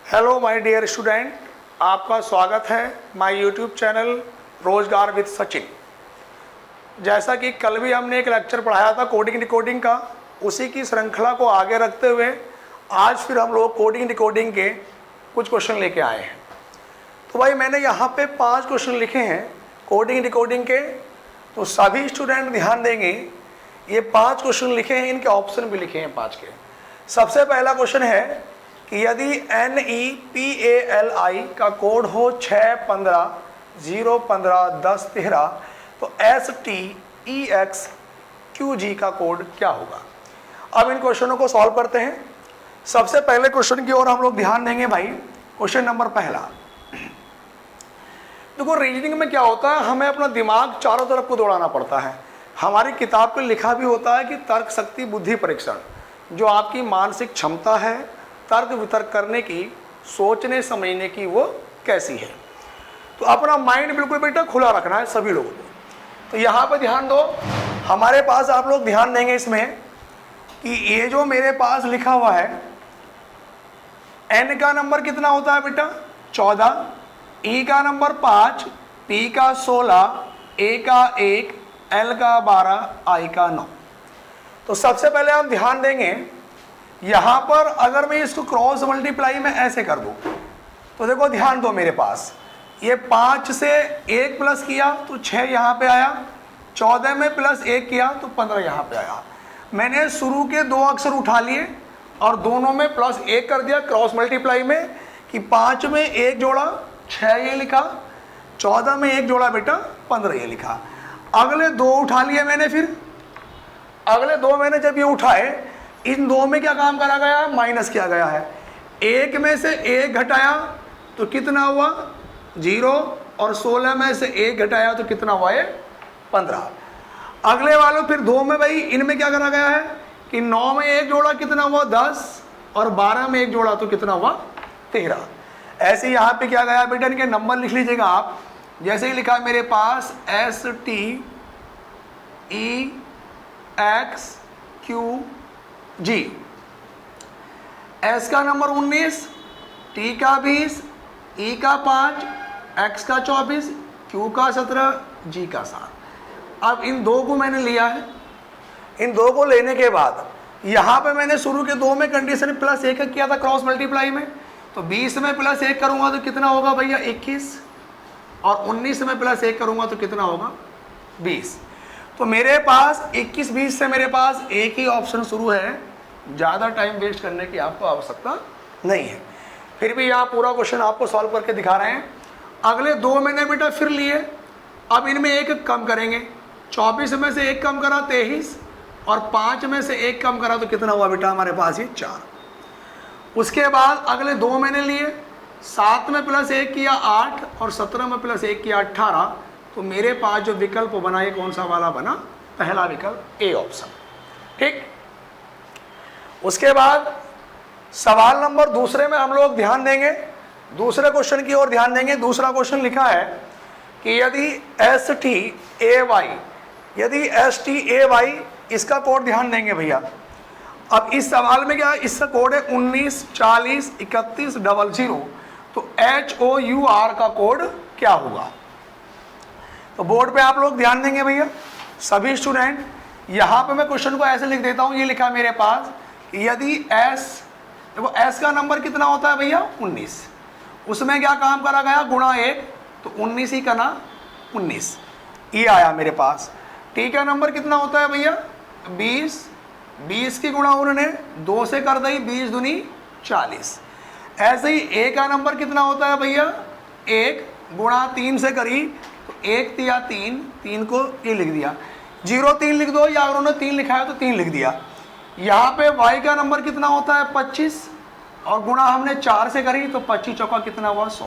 Hello my dear student, आपका स्वागत है माय यूट्यूब चैनल रोजगार विद सचिन। जैसा कि कल भी हमने एक लेक्चर पढ़ाया था कोडिंग डिकोडिंग का, उसी की श्रृंखला को आगे रखते हुए आज फिर हम लोग कोडिंग डिकोडिंग के कुछ क्वेश्चन लेके आए हैं। तो भाई मैंने यहाँ पे 5 क्वेश्चन लिखे हैं कोडिंग डिकोडिंग के, तो सभी स्टूडेंट ध्यान देंगे। ये 5 क्वेश्चन लिखे हैं, इनके ऑप्शन भी लिखे हैं 5 के। सबसे पहला क्वेश्चन है कि यदि NEPALI का कोड हो 615-015-1013 तो STEXQG का कोड क्या होगा। अब इन क्वेश्चनों को सॉल्व करते हैं। सबसे पहले क्वेश्चन की ओर हम लोग ध्यान देंगे भाई। क्वेश्चन नंबर पहला, देखो रीजनिंग में क्या होता है, हमें अपना दिमाग चारों तरफ को दौड़ाना पड़ता है। हमारी किताब पे लिखा भी होता है कि तर्क शक्ति बुद्धि परीक्षण, जो आपकी मानसिक क्षमता है तर्क वितर्क करने की, सोचने समझने की, वो कैसी है। तो अपना माइंड बिल्कुल बेटा खुला रखना है सभी लोगों को। तो यहाँ पे ध्यान दो, हमारे पास आप लोग ध्यान देंगे इसमें कि ये जो मेरे पास लिखा हुआ है, N का नंबर कितना होता है बेटा 14, E का नंबर 5, P का 16, A का 1, L का 12, I का 9। तो सबसे पहले हम ध्यान देंगे यहाँ पर, अगर मैं इसको क्रॉस मल्टीप्लाई में ऐसे कर दूँ तो देखो ध्यान दो, मेरे पास ये 5 से 1 प्लस किया तो 6 यहाँ पे आया, 14 में प्लस 1 किया तो 15 यहाँ पे आया। मैंने शुरू के 2 अक्षर उठा लिए और दोनों में प्लस 1 कर दिया क्रॉस मल्टीप्लाई में, कि 5 में 1 जोड़ा 6 ये लिखा, 14 में 1 जोड़ा बेटा 15 ये लिखा। अगले 2 उठा लिए मैंने, फिर अगले 2 मैंने जब ये उठाए, इन 2 में क्या काम करा गया है, माइनस किया गया है। 1 में से 1 घटाया तो कितना हुआ 0, और 16 में से 1 घटाया तो कितना हुआ है 15। अगले वालों फिर 2 में भाई इनमें क्या करा गया है कि 9 में 1 जोड़ा कितना हुआ 10, और 12 में 1 जोड़ा तो कितना हुआ 13। ऐसे यहाँ पे क्या गया बेटा, इनके नंबर लिख लीजिएगा आप। जैसे ही लिखा मेरे पास STEXQG, S का नंबर 19, T का 20, E का 5, X का 24, Q का 17, G का 7। अब इन 2 को मैंने लिया है। इन 2 को लेने के बाद यहाँ पे मैंने शुरू के 2 में कंडीशन प्लस 1 किया था क्रॉस मल्टीप्लाई में, तो 20 में प्लस 1 करूँगा तो कितना होगा भैया 21, और 19 में प्लस 1 करूँगा तो कितना होगा 20। तो मेरे पास 21-20 से मेरे पास एक ही ऑप्शन शुरू है, ज़्यादा टाइम वेस्ट करने की आपको आवश्यकता नहीं है। फिर भी यहाँ पूरा क्वेश्चन आपको सॉल्व करके दिखा रहे हैं। अगले 2 मैंने बेटा फिर लिए, अब इनमें 1 कम करेंगे। 24 में से 1 कम करा 23, और 5 में से 1 कम करा तो कितना हुआ बेटा हमारे पास ये 4। उसके बाद अगले 2 मैंने लिए, 7 में प्लस 1 किया 8, और 17 में प्लस 1 किया 18। तो मेरे पास जो विकल्प बना ये कौन सा वाला बना, पहला विकल्प ए ऑप्शन। ठीक, उसके बाद सवाल नंबर दूसरे में हम लोग ध्यान देंगे, दूसरे क्वेश्चन की ओर ध्यान देंगे। दूसरा क्वेश्चन लिखा है कि यदि STAY, इसका कोड ध्यान देंगे भैया। अब इस सवाल में क्या है, इसका कोड है 19403100, तो HOUR का कोड क्या होगा। तो बोर्ड पे आप लोग ध्यान देंगे भैया सभी स्टूडेंट। यहाँ पे मैं क्वेश्चन को ऐसे लिख देता हूँ, ये लिखा मेरे पास यदि देखो S का नंबर कितना होता है भैया 19, उसमें क्या काम करा गया गुणा 1, तो 19 ही का ना 19 ये आया मेरे पास। T का नंबर कितना होता है भैया 20, 20 की गुणा उन्होंने 2 से कर दी, 20 दूनी 40। ऐसे ही A का नंबर कितना होता है भैया 1, गुणा 3 से करी तो 1 तिया 3, 3 को ये लिख दिया, 0 3 लिख दो, या उन्होंने 3 लिखा है तो 3 लिख दिया। यहाँ पे Y का नंबर कितना होता है 25, और गुणा हमने 4 से करी तो 25 चौका कितना हुआ 100।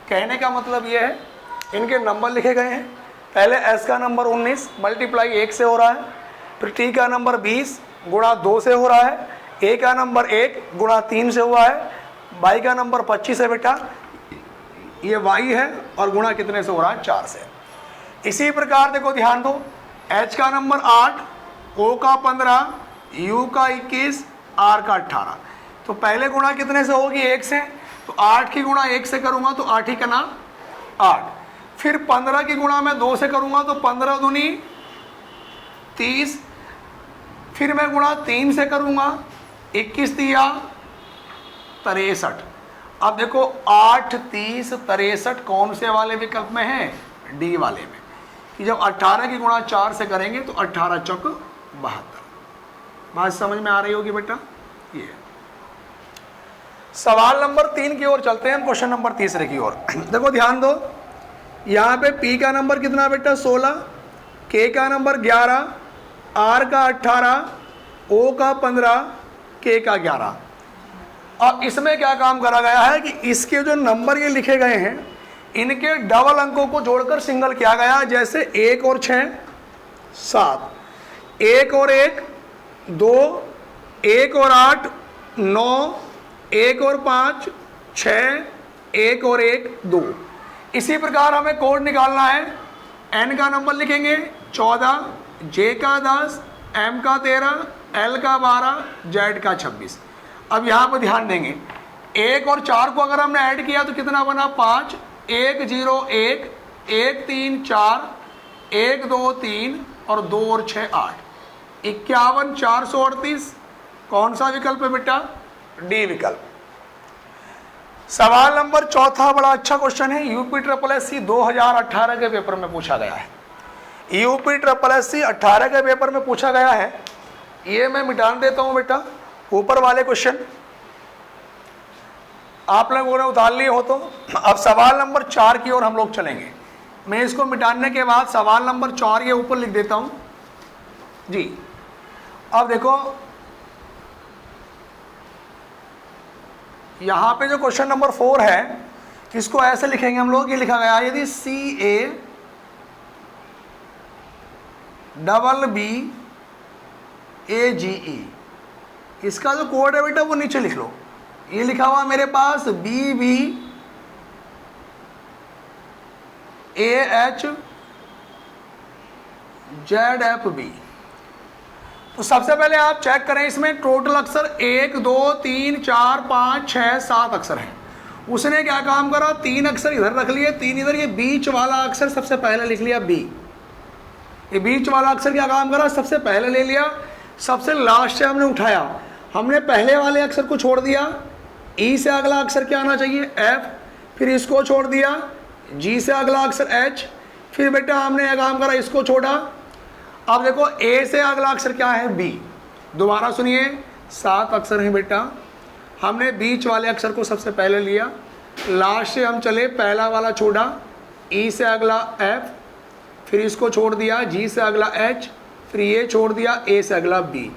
कहने का मतलब ये है, इनके नंबर लिखे गए हैं। पहले S का नंबर 19 मल्टीप्लाई 1 से हो रहा है, फिर T का नंबर 20 गुणा 2 से हो रहा है, A का नंबर 1 गुणा 3 से हुआ है, Y का नंबर 25 है बेटा, ये Y है, और गुणा कितने से हो रहा है 4 से। इसी प्रकार देखो ध्यान दो, H का नंबर 8, O का 15, U का 21, R का 18। तो पहले गुणा कितने से होगी? 1 से। तो 8 की गुणा 1 से करूंगा तो 8 ही का ना 8। फिर 15 की गुणा मैं 2 से करूंगा तो 15 दूनी 30। फिर मैं गुणा 3 से करूंगा, 21 दिया 63। अब देखो 8, 30, 63 कौन से वाले विकल्प में है? डी वाले में। कि जब 18 की गुणा 4 से करेंगे तो 18 चौक 72। बात समझ में आ रही होगी बेटा? ये सवाल नंबर 3 की ओर चलते हैं हम, क्वेश्चन नंबर तीसरे की ओर। देखो ध्यान दो, यहाँ पे P का नंबर कितना बेटा? 16, K का नंबर 11, R का 18, O का 15, K का 11। अब इसमें क्या काम करा गया है कि इसके जो नंबर ये लिखे गए हैं इनके डबल अंकों को जोड़कर सिंगल किया गया। जैसे 1 और 6 7, 1 और 1 2, 1 और 8 9, 1 और 5 6, 1 और 1 2। इसी प्रकार हमें कोड निकालना है। N का नंबर लिखेंगे 14, J का 10, M का 13, L का 12, Z का 26। अब यहाँ पर ध्यान देंगे, 1 और 4 को अगर हमने ऐड किया तो कितना बना? 5, 1 0 1, 1 3 4, 1 2 3 और 2 और 6 8, 51 438। कौन सा विकल्प है बेटा? डी विकल्प। सवाल नंबर चौथा बड़ा अच्छा क्वेश्चन है, UPSSC 2018 के पेपर में पूछा गया है। UPSSC 18 के पेपर में पूछा गया है। ये मैं मिटा देता हूं बेटा, ऊपर वाले क्वेश्चन आप लोगों ने उतार लिए हो। तो अब सवाल नंबर 4 की ओर हम लोग चलेंगे। मैं इसको मिटाने के बाद सवाल नंबर 4 ये ऊपर लिख देता हूं जी। अब देखो यहां पे जो क्वेश्चन नंबर 4 है इसको ऐसे लिखेंगे हम लोग। ये लिखा गया यदि CABBAGE, इसका जो कोड है बेटा वो नीचे लिख लो। ये लिखा हुआ मेरे पास BBAHZFB। तो सबसे पहले आप चेक करें, इसमें टोटल अक्षर 1 2 3 4 5 6 7 अक्षर हैं। उसने क्या काम करा? 3 अक्षर इधर रख लिए, 3 इधर। ये बीच वाला अक्षर सबसे पहले लिख लिया B। ये बीच वाला अक्षर क्या काम करा? सबसे पहले ले लिया। सबसे लास्ट से हमने उठाया, हमने पहले वाले अक्षर को छोड़ दिया। E से अगला अक्षर क्या आना चाहिए? F। फिर इसको छोड़ दिया। G से अगला अक्षर H। फिर बेटा हमने यह काम करा, इसको छोड़ा। अब देखो A से अगला अक्षर क्या है? B। दोबारा सुनिए, 7 अक्षर हैं बेटा। हमने बीच वाले अक्षर को सबसे पहले लिया, लास्ट से हम चले, पहला वाला छोड़ा, E से अगला F, फिर इसको छोड़ दिया, G से अगला H, फिर ये छोड़ दिया, A से अगला B।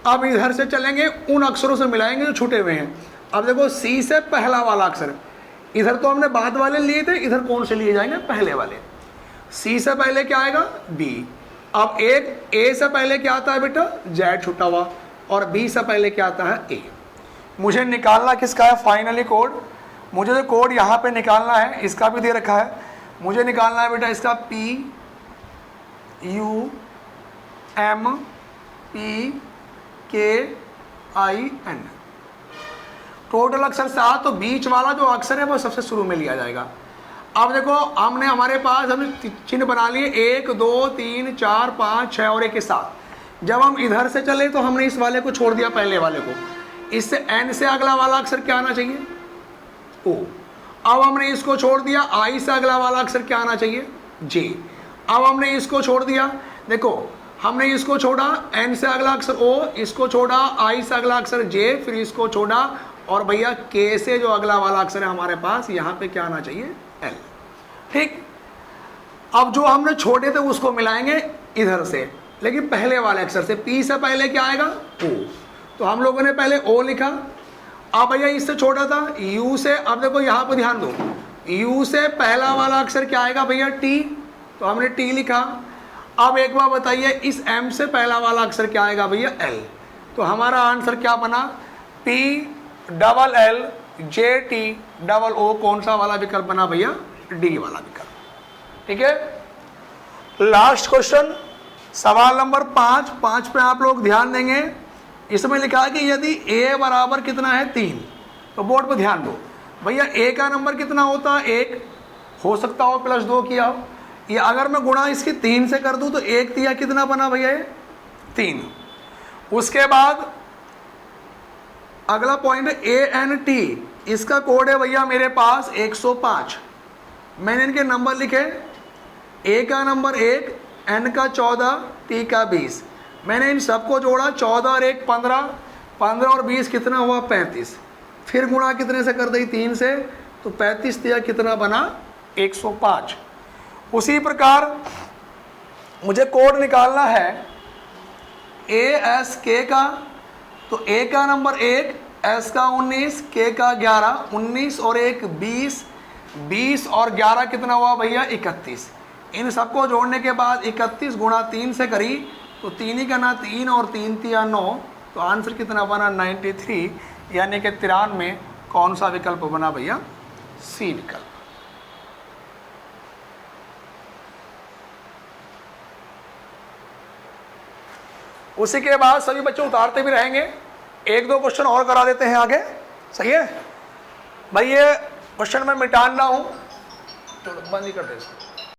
अब इधर से चलेंगे, उन अक्षरों से मिलाएंगे जो छूटे हुए हैं। अब देखो C से पहला वाला अक्षर, इधर तो हमने बाद वाले लिए थे, इधर कौन से लिए जाएंगे? पहले वाले। C से पहले क्या आएगा? B। अब एक A से पहले क्या आता है बेटा? Z छुटा हुआ। और B से पहले क्या आता है? A। मुझे निकालना किसका है? Finally code. मुझे जो कोड यहाँ पे निकालना है इसका भी दे रखा है। मुझे निकालना है बेटा इसका PUMPKIN। टोटल अक्षर 7, तो बीच वाला जो अक्षर है वो सबसे शुरू में लिया जाएगा। अब देखो हमने हमारे पास हमने चिन्ह बना लिए 1 2 3 4 5 6 और 1 के साथ। जब हम इधर से चले तो हमने इस वाले को छोड़ दिया, पहले वाले को। इससे N से अगला वाला अक्षर क्या आना चाहिए? O। अब हमने इसको छोड़ दिया, I से अगला वाला अक्षर क्या आना चाहिए? J। अब हमने इसको छोड़ दिया, देखो हमने इसको छोड़ा, N से अगला अक्षर O, इसको छोड़ा, I से अगला अक्षर J, फिर इसको छोड़ा, और भैया K से जो अगला वाला अक्षर है हमारे पास, यहाँ पे क्या आना चाहिए? L। ठीक। अब जो हमने छोड़े थे उसको मिलाएंगे इधर से, लेकिन पहले वाले अक्षर से। P से पहले क्या आएगा? O। तो हम लोगों ने पहले O लिखा। अब भैया इससे छोटा था U से। अब देखो यहाँ पर ध्यान दो, U से पहला वाला अक्षर क्या आएगा भैया? T। तो हमने T लिखा। अब एक बार बताइए, इस M से पहला वाला अक्षर क्या आएगा भैया? L। तो हमारा आंसर क्या बना? PLLJTO। कौन सा वाला विकल्प बना भैया? डी वाला विकल्प। ठीक है। लास्ट क्वेश्चन, सवाल नंबर 5 पे आप लोग ध्यान देंगे। इसमें लिखा है कि यदि a बराबर कितना है 3, तो बोर्ड पर ध्यान दो भैया a का नंबर कितना होता है 1, हो सकता हो +2 किया हो, या अगर मैं गुणा इसकी 3 से कर दूं तो 1 तिया कितना बना भैया ये 3। उसके बाद अगला पॉइंट है ANT, इसका कोड है भैया मेरे पास 105। मैंने इनके नंबर लिखे, A का नंबर 1, N का 14, T का 20। मैंने इन सबको जोड़ा, 14 और 1 15, 15 और 20 कितना हुआ 35। फिर गुणा कितने से कर दी 3 से, तो 35 तिया कितना बना 105। उसी प्रकार मुझे कोड निकालना है ASK का, तो A का नंबर 1, S का 19, K का 11, 19 और 1 20, 20 और 11 कितना हुआ भैया 31। इन सबको जोड़ने के बाद 31 गुणा 3 से करी तो 3 ही का ना 3 और 3 तिया 9, तो आंसर कितना बना 93, यानी कि 93। कौन सा विकल्प बना भैया सी विकल्प। उसी के बाद सभी बच्चे उतारते भी रहेंगे, 1-2 क्वेश्चन और करा देते हैं आगे, सही है भाई। ये क्वेश्चन मैं मिटान रहा हूं, तो बंद ही कर दे इसको।